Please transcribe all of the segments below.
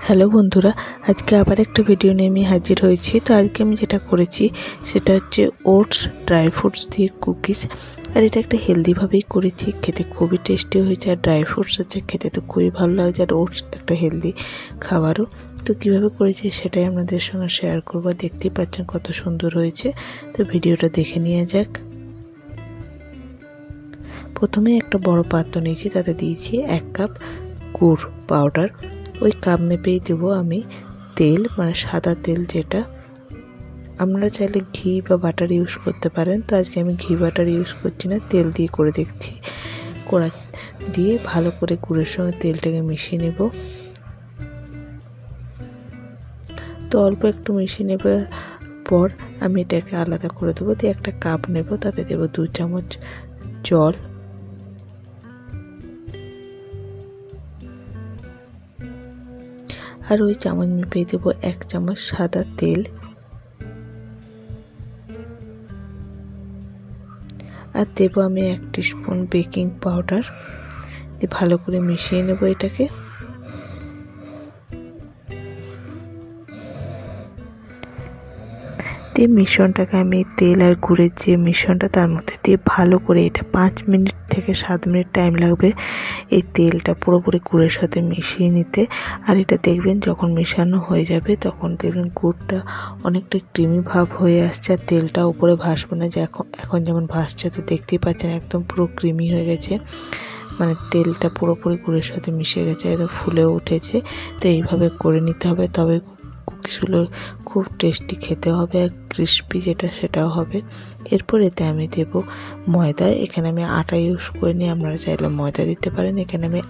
Hello বন্ধুরা, আজকে আবার একটা ভিডিও নিয়ে আমি হাজির হয়েছি। তো আজকে আমি যেটা করেছি সেটা হচ্ছে ওটস ড্রাই ফ্রুটস দিয়ে কুকিজ। আর এটা একটা হেলদিভাবেই করেছি, খেতে খুবই টেস্টি হয়েছে। আর ড্রাই ফ্রুটস হচ্ছে খেতে তো খুবই ভালো লাগছে, আর ওটস একটা হেলদি খাবারও। তো কীভাবে করেছি সেটাই আপনাদের সঙ্গে শেয়ার করবো। দেখতেই পাচ্ছেন কত সুন্দর হয়েছে। তো ভিডিওটা দেখে নিয়ে যাক। প্রথমে একটা বড় পাত্র নিয়েছি, তাতে দিয়েছি 1 কাপ গুড় পাউডার। ওই কাপ মেপেই দেবো আমি তেল, মানে সাদা তেল যেটা। আপনারা চাইলে ঘি বা বাটার ইউজ করতে পারেন। তো আজকে আমি ঘি বাটার ইউজ করছি না, তেল দিয়ে করে দেখছি। কড়া দিয়ে ভালো করে গুড়ের সঙ্গে তেলটাকে মিশিয়ে নেব। তো অল্প একটু মিশিয়ে নেবার পর আমি এটাকে আলাদা করে দেবো। দিয়ে একটা কাপ নেব, তাতে দেবো 2 চামচ জল। আর ওই চামচ মেপে দেবো 1 চামচ সাদা তেল। আর দেবো আমি 1 টিস্পুন বেকিং পাউডার। দিয়ে ভালো করে মিশিয়ে নেব এটাকে। দিয়ে মিশ্রণটাকে আমি তেল আর গুড়ের যে মিশ্রণটা তার মধ্যে দিয়ে ভালো করে, এটা 5 মিনিট থেকে 7 মিনিট টাইম লাগবে এই তেলটা পুরোপুরি গুড়ের সাথে মিশিয়ে নিতে। আর এটা দেখবেন যখন মেশানো হয়ে যাবে তখন দেখবেন গুড়টা অনেকটা ক্রিমি ভাব হয়ে আসছে, আর তেলটা উপরে ভাসবে না, যে এখন যেমন ভাসছে। তো দেখতেই পাচ্ছেন একদম পুরো ক্রিমি হয়ে গেছে, মানে তেলটা পুরোপুরি গুড়ের সাথে মিশে গেছে, একদম ফুলেও উঠেছে। তো এইভাবে করে নিতে হবে, তবে কুকিজগুলো খুব টেস্টি খেতে হবে, আর ক্রিস্পি যেটা সেটাও হবে। এরপর এতে আমি দেব ময়দা। এখানে আমি আটা ইউজ করিনি, আপনারা চাইলে ময়দা দিতে পারেন। এখানে আমি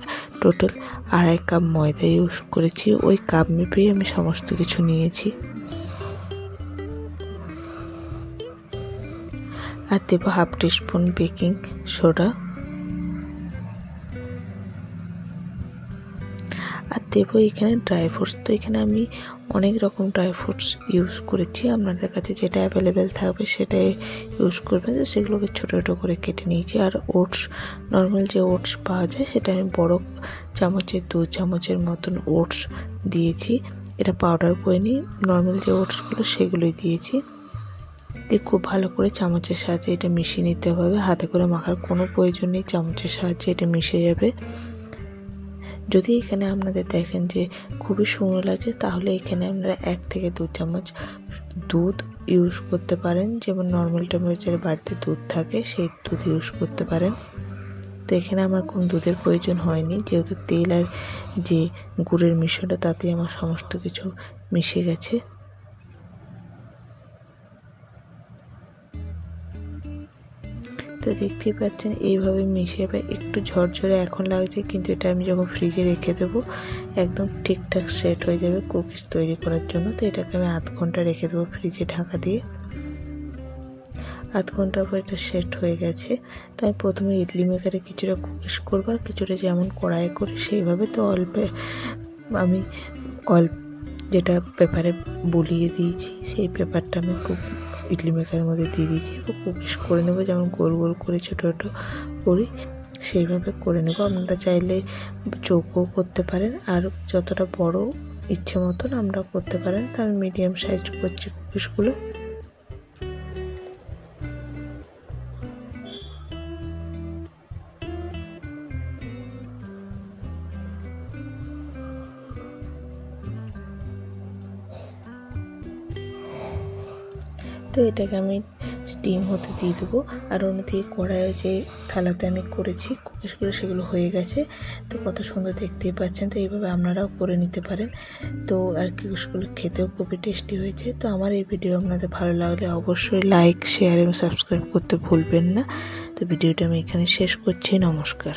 টোটাল 2.5 কাপ ময়দা ইউজ করেছি। ওই কাপ মেপেই আমি সমস্ত কিছু নিয়েছি। আর দেব 1/2 টিস্পুন বেকিং সোডা। আর দেবো এখানে ড্রাই ফ্রুটস। তো এখানে আমি অনেক রকম ড্রাই ফ্রুটস ইউজ করেছি, আপনাদের কাছে যেটা অ্যাভেলেবেল থাকবে সেটাই ইউজ করবেন। তো সেগুলোকে ছোটো ছোটো করে কেটে নিয়েছি। আর ওটস, নর্মাল যে ওটস পাওয়া যায় সেটা আমি বড় চামচের 2 চামচের মতন ওটস দিয়েছি। এটা পাউডার করে নিই, নর্মাল যে ওটসগুলো সেগুলোই দিয়েছি। দিয়ে খুব ভালো করে চামচের সাহায্যে এটা মিশিয়ে নিতে হবে। হাতে করে মাখার কোনো প্রয়োজন নেই, চামচের সাহায্যে এটা মিশে যাবে। যদি এখানে আপনাদের দেখেন যে খুবই শুকনো লাগছে, তাহলে এখানে আপনারা 1 থেকে 2 চামচ দুধ ইউজ করতে পারেন। যেমন নর্মাল টেম্পারেচারে বাড়িতে দুধ থাকে, সেই দুধ ইউজ করতে পারেন। তো এখানে আমার কোনো দুধের প্রয়োজন হয়নি, যেহেতু তেল আর যে গুড়ের মিশ্রণটা তাতেই আমার সমস্ত কিছু মিশে গেছে। তো দেখতেই পাচ্ছেন এইভাবে মিশে যাবে। একটু ঝরঝরে এখন লাগছে, কিন্তু এটা আমি যখন ফ্রিজে রেখে দেবো একদম ঠিকঠাক সেট হয়ে যাবে কুকিজ তৈরি করার জন্য। তো এটাকে আমি 1/2 ঘন্টা রেখে দেবো ফ্রিজে ঢাকা দিয়ে। 1/2 ঘন্টার পর এটা সেট হয়ে গেছে। তো আমি প্রথমে ইডলি মেকারে কিছুটা কুকিজ করবো, আর কিছুটা যেমন কড়াইয়ে করি সেইভাবে। তো আমি অল্প যেটা পেপারে বুলিয়ে দিয়েছি, সেই পেপারটা আমি ইডলি মেকারের মধ্যে দিয়ে দিয়েছি। এবার কুকিজ করে নেবো, যেমন গোল গোল করে ছোটো ছোটো করি সেইভাবে করে নেব। আপনারা চাইলে চৌকো করতে পারেন, আর যতটা বড় ইচ্ছে মতন আমরা করতে পারেন। তো আমি মিডিয়াম সাইজ করছি কুকিজগুলো। তো এটাকে আমি স্টিম হতে দিয়ে দেবো। আর অন্যদিকে কড়াইয়ে যে থালাতে আমি করেছি কুকিজগুলো, সেগুলো হয়ে গেছে। তো কত সুন্দর দেখতেই পাচ্ছেন। তো এইভাবে আপনারাও করে নিতে পারেন। তো আর কুকিজগুলো খেতেও খুবই টেস্টি হয়েছে। তো আমার এই ভিডিও আপনাদের ভালো লাগলে অবশ্যই লাইক, শেয়ার এবং সাবস্ক্রাইব করতে ভুলবেন না। তো ভিডিওটা আমি এখানে শেষ করছি। নমস্কার।